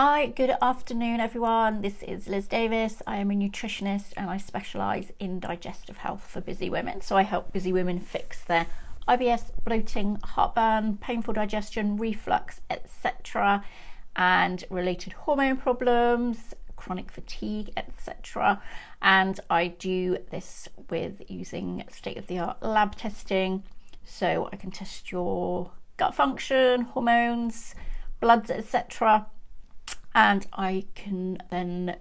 Hi, good afternoon everyone. This is Liz Davis. I am a nutritionist and I specialise in digestive health for busy women. So I help busy women fix their IBS, bloating, heartburn, painful digestion, reflux, etc. and related hormone problems, chronic fatigue, etc. And I do this with using state-of-the-art lab testing. So I can test your gut function, hormones, bloods, etc. And I can then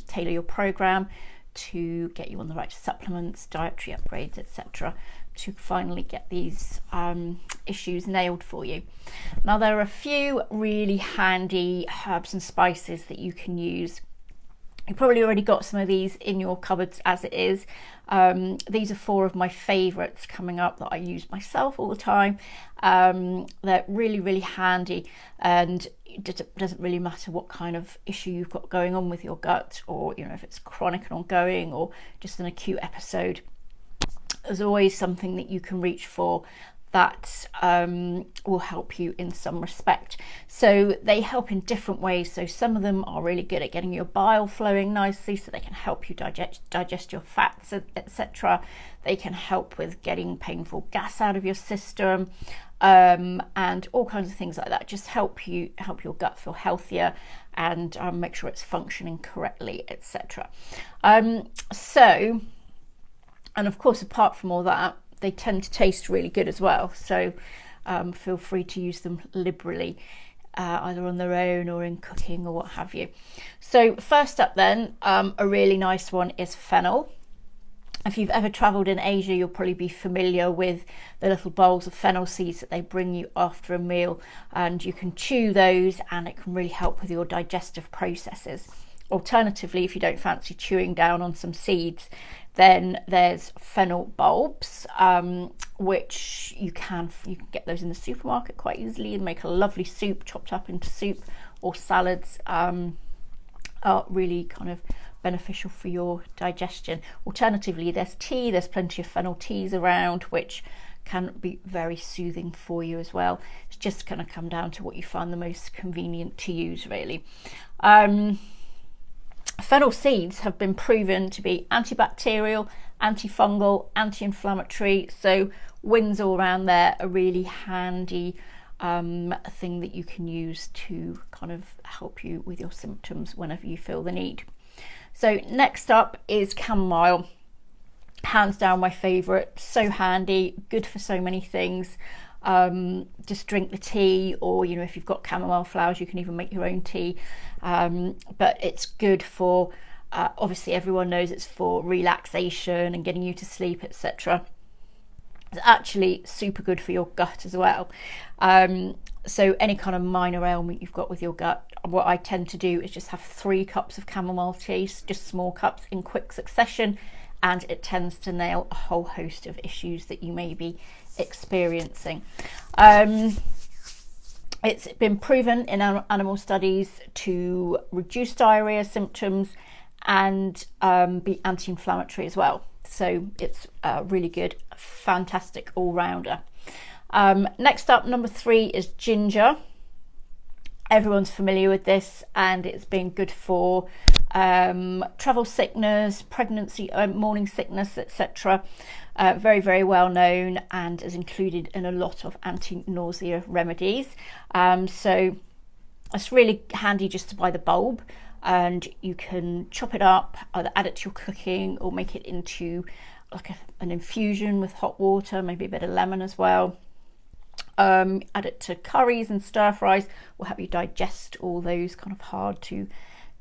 tailor your program to get you on the right supplements, dietary upgrades, etc. to finally get these issues nailed for you. Now, there are a few really handy herbs and spices that you can use. You've probably already got some of these in your cupboards as it is. These are 4 of my favourites coming up that I use myself all the time. They're really, really handy, and it doesn't really matter what kind of issue you've got going on with your gut, or if it's chronic and ongoing or just an acute episode. There's always something that you can reach for that will help you in some respect. So they help in different ways. So some of them are really good at getting your bile flowing nicely, so they can help you digest your fats, etc. They can help with getting painful gas out of your system, and all kinds of things like that. Just help your gut feel healthier and make sure it's functioning correctly, etc. And of course, apart from all that, they tend to taste really good as well. So feel free to use them liberally, either on their own or in cooking or what have you. So first up then, a really nice one is fennel. If you've ever travelled in Asia, you'll probably be familiar with the little bowls of fennel seeds that they bring you after a meal, and you can chew those and it can really help with your digestive processes. Alternatively, if you don't fancy chewing down on some seeds, then there's fennel bulbs, which you can get those in the supermarket quite easily and make a lovely soup, chopped up into soup or salads. Are really kind of beneficial for your digestion. Alternatively, there's tea. There's plenty of fennel teas around, which can be very soothing for you as well. It's just going to come down to what you find the most convenient to use, really. Fennel seeds have been proven to be antibacterial, antifungal, anti-inflammatory, so wins all around there. A really handy thing that you can use to kind of help you with your symptoms whenever you feel the need. So next up is chamomile. Hands down my favourite, so handy, good for so many things. Just drink the tea, or if you've got chamomile flowers, you can even make your own tea. But it's good for obviously everyone knows it's for relaxation and getting you to sleep, etc. It's actually super good for your gut as well. So any kind of minor ailment you've got with your gut, what I tend to do is just have 3 cups of chamomile tea, just small cups in quick succession, and it tends to nail a whole host of issues that you may be experiencing. It's been proven in animal studies to reduce diarrhea symptoms and be anti-inflammatory as well. So it's really good, fantastic all-rounder. Next up, number 3 is ginger. Everyone's familiar with this, and it's been good for travel sickness, pregnancy, morning sickness, etc. Very, very well known, and is included in a lot of anti-nausea remedies. So it's really handy just to buy the bulb, and you can chop it up, either add it to your cooking or make it into like an infusion with hot water, maybe a bit of lemon as well. Add it to curries and stir fries, will help you digest all those kind of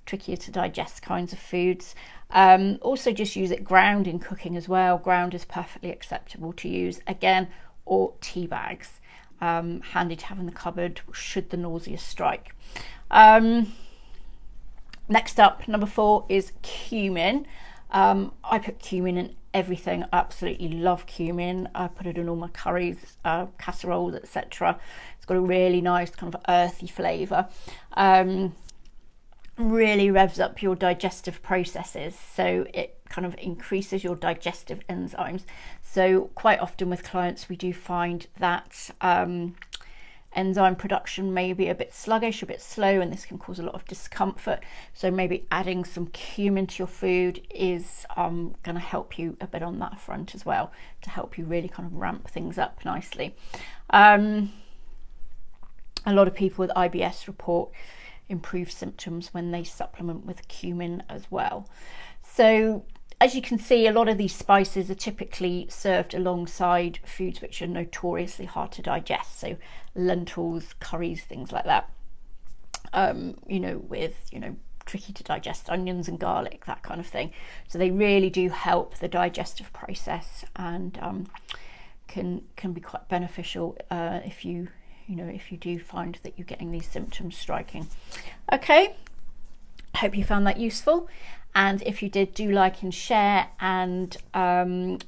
trickier to digest kinds of foods. Also just use it ground in cooking as well. Ground is perfectly acceptable to use again, or tea bags. Handy to have in the cupboard should the nausea strike. Next up, number 4 is cumin. I put cumin in everything. I absolutely love cumin. I put it in all my curries, casseroles, etc. It's got a really nice kind of earthy flavour. Really revs up your digestive processes, so it kind of increases your digestive enzymes. So quite often with clients we do find that enzyme production may be a bit sluggish, a bit slow, and this can cause a lot of discomfort. So maybe adding some cumin to your food is going to help you a bit on that front as well, to help you really kind of ramp things up nicely. A lot of people with IBS report improved symptoms when they supplement with cumin as well. So as you can see, a lot of these spices are typically served alongside foods which are notoriously hard to digest. So lentils, curries, things like that. With, tricky to digest onions and garlic, that kind of thing. So they really do help the digestive process, and can be quite beneficial if you do find that you're getting these symptoms striking. Okay, hope you found that useful. And if you did, do like and share. And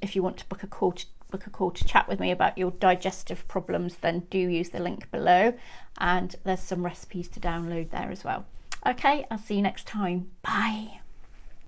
if you want to book a call to chat with me about your digestive problems, then do use the link below. And there's some recipes to download there as well. Okay, I'll see you next time. Bye.